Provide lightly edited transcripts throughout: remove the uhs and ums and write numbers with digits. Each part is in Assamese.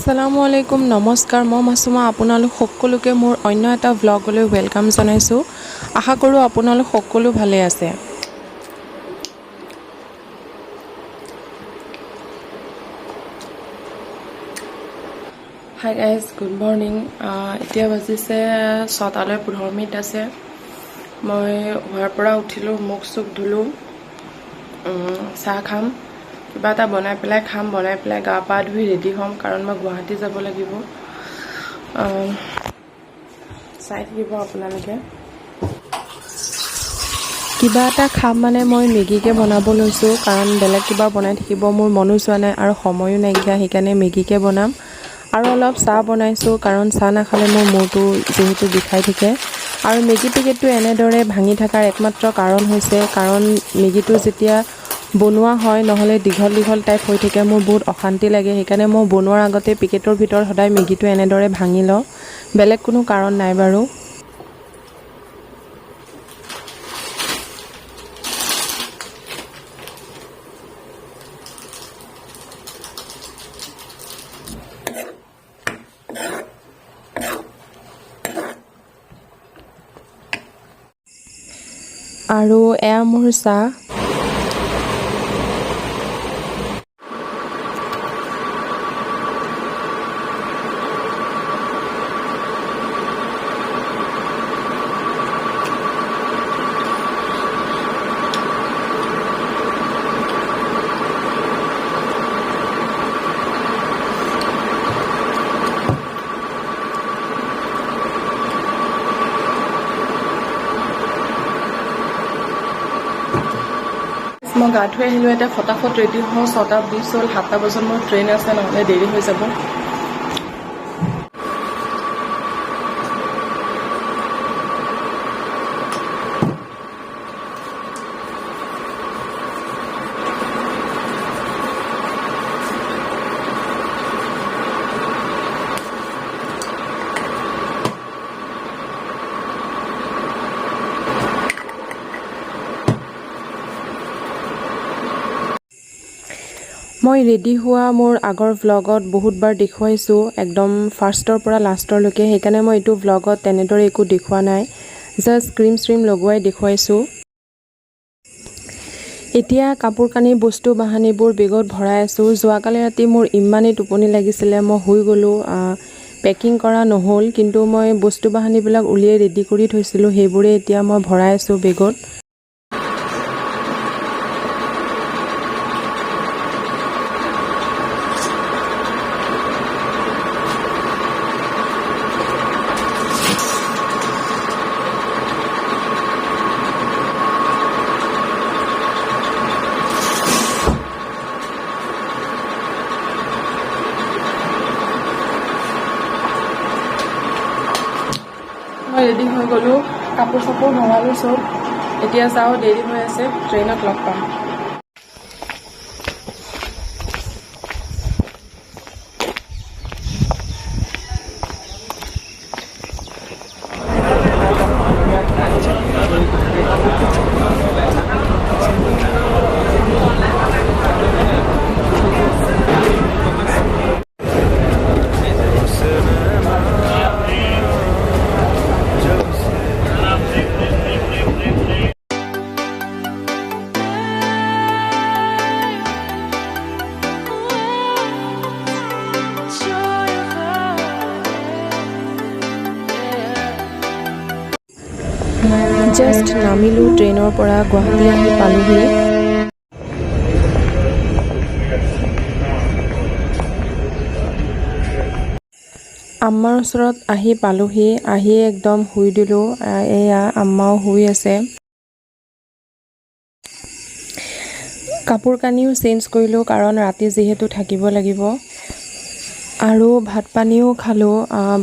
আসসালামু আলাইকুম নমস্কাৰ মই মাছুমা আপোনালোক সকলোকে মোৰ অন্য এটা ব্লগলৈ ওয়েলকাম জনাইছো আশা কৰোঁ আপোনালোক সকলো ভালে আছে হাই গাইজ গুড মৰ্নিং এতিয়া বাজিছে 6টালৈ 15 মিনিট আছে মই হোৱাৰ পৰা উঠিলোঁ মুখ চুখ ধুলোঁ চাহ খাম কিবা এটা বনাই পেলাই খাম বনাই পেলাই গা পা ধুই ৰেডি হ'ম কাৰণ মই গুৱাহাটী যাব লাগিব চাই থাকিব আপোনালোকে কিবা এটা খাম মানে মই মেগীকে বনাব লৈছোঁ কাৰণ বেলেগ কিবা বনাই থাকিব মোৰ মনো যোৱা নাই আৰু সময়ো নাইকিয়া সেইকাৰণে মেগীকে বনাম আৰু অলপ চাহ বনাইছোঁ কাৰণ চাহ নাখালে মোৰ মূৰটো যিহেতু বিষাই থাকে আৰু মেগী পেকেটটো এনেদৰে ভাঙি থকাৰ একমাত্ৰ কাৰণ হৈছে কাৰণ মেগীটো যেতিয়া বনোৱা হয় নহলে দীঘল দীঘল টাইপ হৈ থাকে মোৰ বহুত অশান্তি লাগে সেইকাৰণে মই বনোৱাৰ আগতে পেকেটৰ ভিতৰত সদায় মেগীটো এনেদৰে ভাঙি লওঁ বেলেগ কোনো কাৰণ নাই বাৰু আৰু এয়া মোৰ চাহ মই গা ধুই আহিলোঁ এতিয়া ফটাফট ৰেডি হওঁ 6টা 20 হ'ল 7টা বজাত মোৰ ট্ৰেইন আছে নহ'লে দেৰি হৈ যাব মই ৰেডি হোৱা মোৰ আগৰ ভ্লগত বহুতবাৰ দেখুৱাইছোঁ একদম ফাৰ্ষ্টৰ পৰা লাষ্টৰলৈকে সেইকাৰণে মই এইটো ভ্লগত তেনেদৰে একো দেখুৱা নাই জাষ্ট ক্ৰীম শ্ৰীম লগোৱাই দেখুৱাইছোঁ এতিয়া কাপোৰ কানি বস্তু বাহানিবোৰ বেগত ভৰাই আছোঁ যোৱাকালি ৰাতি মোৰ ইমানেই টোপনি লাগিছিলে মই শুই গ'লোঁ পেকিং কৰা নহ'ল কিন্তু মই বস্তু বাহানিবিলাক উলিয়াই ৰেডি কৰি থৈছিলোঁ সেইবোৰে এতিয়া মই ভৰাই আছোঁ বেগত মই ৰেডি হৈ গ'লোঁ কাপোৰ চাপোৰ ভৰালোঁ চব এতিয়া চাওঁ দেৰি হৈ আছে ট্ৰেইনত লগ পাম জাষ্ট নামিলোঁ ট্ৰেইনৰ পৰা গুৱাহাটী আহি পালোহি আম্মাৰ ওচৰত আহি পালোহি আহি একদম শুই দিলোঁ এয়া আম্মাও শুই আছে কাপোৰ কানিও চেঞ্জ কৰিলোঁ কাৰণ ৰাতি যিহেতু থাকিব লাগিব আৰু ভাত পানীও খালোঁ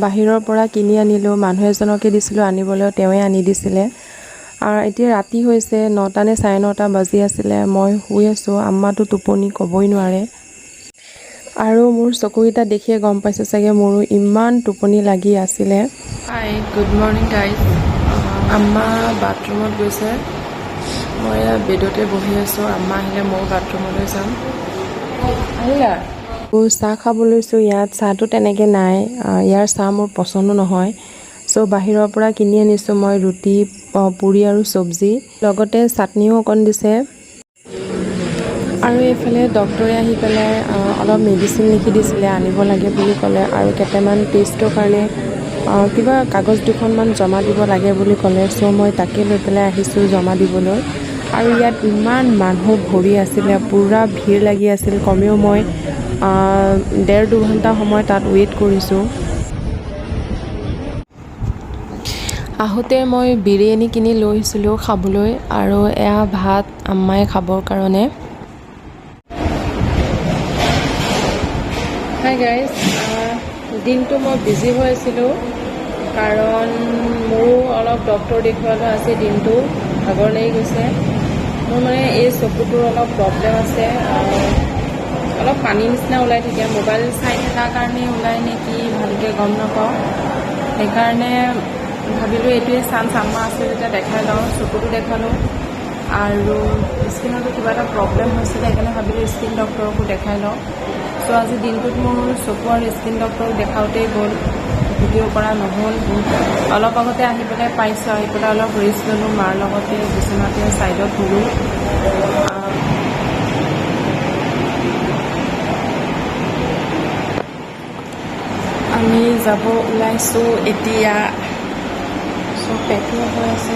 বাহিৰৰ পৰা কিনি আনিলোঁ মানুহ এজনকে দিছিলোঁ আনিবলৈ তেওঁৱে আনি দিছিলে আৰু এতিয়া ৰাতি হৈছে 9টা নে 9:30 বাজি আছিলে মই শুই আছোঁ আম্মাটো টোপনি ক'বই নোৱাৰে আৰু মোৰ চকুকেইটা দেখিয়ে গম পাইছে চাগে মোৰো ইমান টোপনি লাগি আছিলে হাই গুড মৰ্নিং গাইজ আম্মা বাথৰুমত গৈছে মই বেডতে বহি আছোঁ আম্মা আহিলে মই বাথৰুমলৈ যাম আহিলা চাহ খাব লৈছোঁ ইয়াত। চাহটো তেনেকৈ নাই, ইয়াৰ চাহ মোৰ পচন্দো নহয়। চ' বাহিৰৰ পৰা কিনি আনিছোঁ মই ৰুটি, পুৰি আৰু চব্জি, লগতে চাটনিও অকণ দিছে। আৰু এইফালে ডক্টৰে আহি পেলাই অলপ মেডিচিন লিখি দিছিলে, আনিব লাগে বুলি ক'লে, আৰু কেইটামান টেষ্টৰ কাৰণে কিবা কাগজ দুখনমান জমা দিব লাগে বুলি ক'লে। চ' মই তাকে লৈ পেলাই আহিছোঁ জমা দিবলৈ। আৰু ইয়াত ইমান মানুহ ভৰি আছিলে, পূৰা ভিৰ লাগি আছিল। কমেও মই 1.5-2 ঘণ্টা সময় তাত ৱেইট কৰিছোঁ। আহোঁতে মই বিৰিয়ানী কিনি লৈ আহিছিলোঁ খাবলৈ, আৰু এয়া ভাত আম্মাই খাবৰ কাৰণে। হাই গাইজ, দিনটো মই বিজি হৈ আছিলোঁ কাৰণ মোৰো অলপ ডক্টৰ দেখুৱালোঁ আজি। দিনটো ভাগৰ লাগি গৈছে। মোৰ মানে এই চকুটোৰ অলপ প্ৰব্লেম আছে, অলপ পানী নিচিনা ওলাই থাকে। মোবাইল চাই থকাৰ কাৰণে ওলাই নেকি ভালকৈ গম নাপাওঁ। সেইকাৰণে ভাবিলোঁ এইটোৱে চান্স, আম্মা আছে যেতিয়া দেখাই লওঁ। চকুটো দেখালোঁ আৰু স্কিনতো কিবা এটা প্ৰব্লেম হৈছিলে, সেইকাৰণে ভাবিলোঁ স্কিন ডক্টৰকো দেখাই লওঁ। চ' আজি দিনটোত মোৰ চকু আৰু স্কিন ডক্টৰক দেখাওঁতেই গ'ল, ভিডিঅ' কৰা নহ'ল। অলপ আগতে আহি পেলাই পাইছোঁ, আহি পেলাই অলপ ৰেষ্ট ল'লোঁ, মাৰ লগতে বিচনাতে ছাইডত শুলোঁ। আমি যাব ওলাইছোঁ এতিয়া। চব পেকিং হৈ আছে।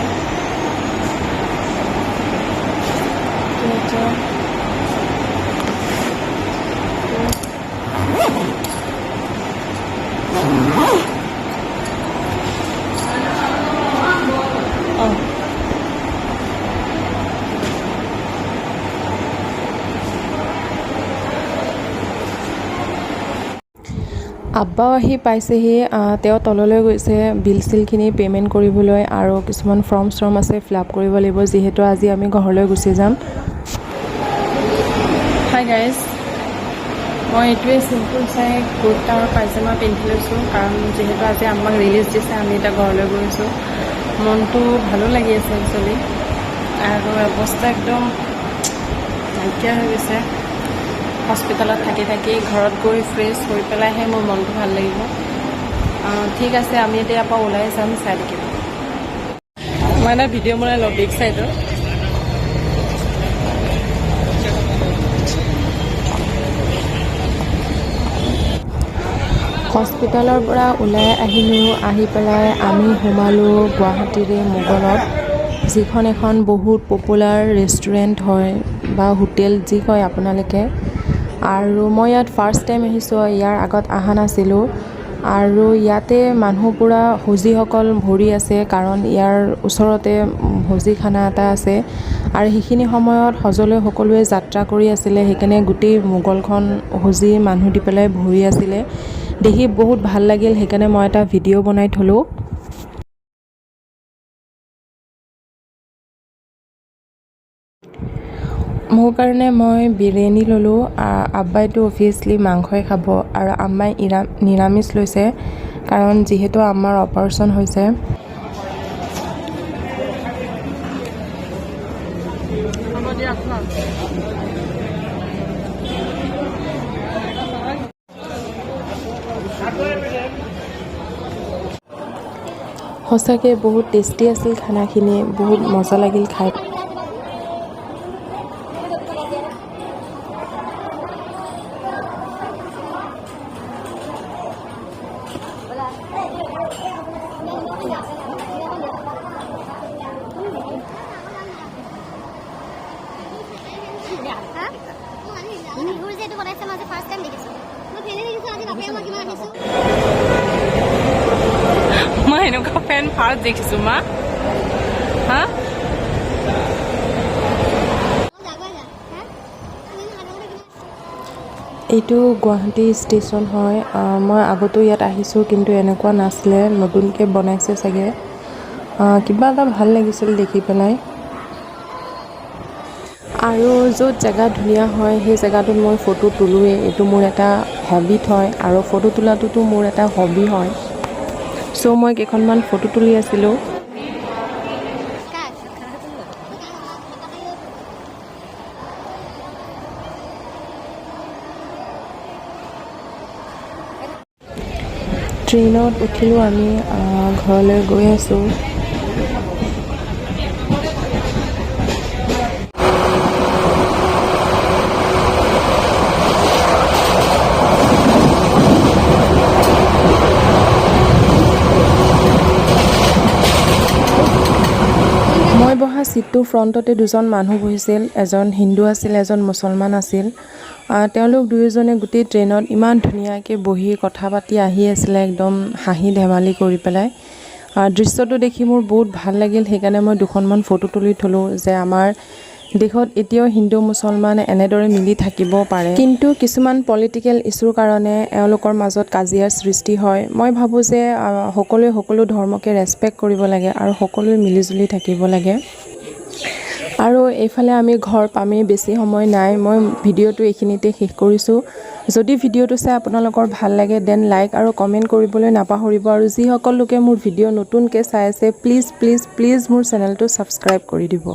আব্বাও আহি পাইছেহি। তেওঁ তললৈ গৈছে বিল চিলখিনি পে'মেণ্ট কৰিবলৈ, আৰু কিছুমান ফৰ্ম চৰ্ম আছে ফিল আপ কৰিব লাগিব, যিহেতু আজি আমি ঘৰলৈ গুচি যাম। হাই গাইজ, মই এইটোৱে চিম্পুল চাই কুৰ্তা আৰু পাইজামা পিন্ধি লৈছোঁ, কাৰণ যিহেতু আজি আমাক ৰিলিজ দিছে, আমি এতিয়া ঘৰলৈ গৈছোঁ। মনটো ভালো লাগি আছে একচুৱেলি, আৰু অৱস্থা একদম নাইকিয়া হৈ গৈছে। হস্পিটেলত থাকি থাকি ঘৰত গৈ ফ্ৰেছ হৈ পেলাইহে মোৰ মনটো ভাল লাগিব। ঠিক আছে, আমি এতিয়া ইয়াৰ পৰা ওলাই যাম। চাই থাকিব, মই এটা ভিডিঅ' বনাই লওঁ বেক চাইডৰ। হস্পিটেলৰ পৰা ওলাই আহিলোঁ। আহি পেলাই আমি সোমালোঁ গুৱাহাটীৰে মোগলত, যিখন এখন বহুত পপুলাৰ ৰেষ্টুৰেণ্ট হয় বা হোটেল যি কয় আপোনালোকে। আৰু মই ইয়াত ফাৰ্ষ্ট টাইম আহিছোঁ, ইয়াৰ আগত অহা নাছিলোঁ। আৰু ইয়াতে মানুহ পূৰা হোজীসকল ভৰি আছে, কাৰণ ইয়াৰ ওচৰতে হোজী খানা এটা আছে, আৰু সেইখিনি সময়ত হজলৈ সকলোৱে যাত্ৰা কৰি আছিলে, সেইকাৰণে গোটেই মোগলখন হোজী মানুহ দি পেলাই ভৰি আছিলে। দেখি বহুত ভাল লাগিল, সেইকাৰণে মই এটা ভিডিঅ' বনাই থলোঁ। মোৰ কাৰণে মই বিৰিয়ানী ল'লোঁ। আব্বাইটো অভিয়াছলি মাংসই খাব, আৰু আম্মাই নিৰামিষ লৈছে, কাৰণ যিহেতু আমাৰ অপাৰেশ্যন হৈছে। সঁচাকৈ বহুত টেষ্টি আছিল খানাখিনি, বহুত মজা লাগিল খাই। মই এনেকুৱা ফেন ফাৰ্ষ্ট দেখিছোঁ মা। হা, এইটো গুৱাহাটী ষ্টেচন হয়। মই আগতো ইয়াত আহিছোঁ, কিন্তু এনেকুৱা নাছিলে, নতুনকৈ বনাইছে চাগে। কিবা এটা ভাল লাগিছিল দেখি পেলাই। আৰু য'ত জেগা ধুনীয়া হয় সেই জেগাটোত মই ফটো তোলোৱেই, এইটো মোৰ এটা হেবিট হয়, আৰু ফটো তোলাটোতো মোৰ এটা হবি হয়। চ' মই কেইখনমান ফটো তুলি আছিলোঁ। ট্ৰেইনত উঠিলোঁ আমি ঘৰলৈ গৈ আছোঁ। মই বহা ছিটটোৰ ফ্ৰণ্টতে দুজন মানুহ বহিছিল, এজন হিন্দু আছিল, এজন মুছলমান আছিল। তেওঁলোক দুয়োজনে গোটেই ট্ৰেইনত ইমান ধুনীয়াকৈ বহি কথা পাতি আহি আছিলে, একদম হাঁহি ধেমালি কৰি পেলাই। দৃশ্যটো দেখি মোৰ বহুত ভাল লাগিল, সেইকাৰণে মই দুখনমান ফটো তুলি থলোঁ যে আমাৰ দেশত এতিয়াও হিন্দু মুছলমান এনেদৰে মিলি থাকিব পাৰে। কিন্তু কিছুমান পলিটিকেল ইছ্যুৰ কাৰণে এওঁলোকৰ মাজত কাজিয়াৰ সৃষ্টি হয়। মই ভাবোঁ যে সকলোৱে সকলো ধৰ্মকে ৰেচপেক্ট কৰিব লাগে আৰু সকলোৱে মিলিজুলি থাকিব লাগে। আৰু এইফালে আমি ঘৰ পামেই, বেছি সময় নাই। মই ভিডিঅ'টো এইখিনিতে শেষ কৰিছোঁ। যদি ভিডিঅ'টো চাই আপোনালোকৰ ভাল লাগে দেন লাইক আৰু কমেণ্ট কৰিবলৈ নাপাহৰিব। আৰু যিসকল লোকে মোৰ ভিডিঅ' নতুনকৈ চাই আছে প্লিজ প্লিজ প্লিজ মোৰ চেনেলটো ছাবস্ক্ৰাইব কৰি দিব।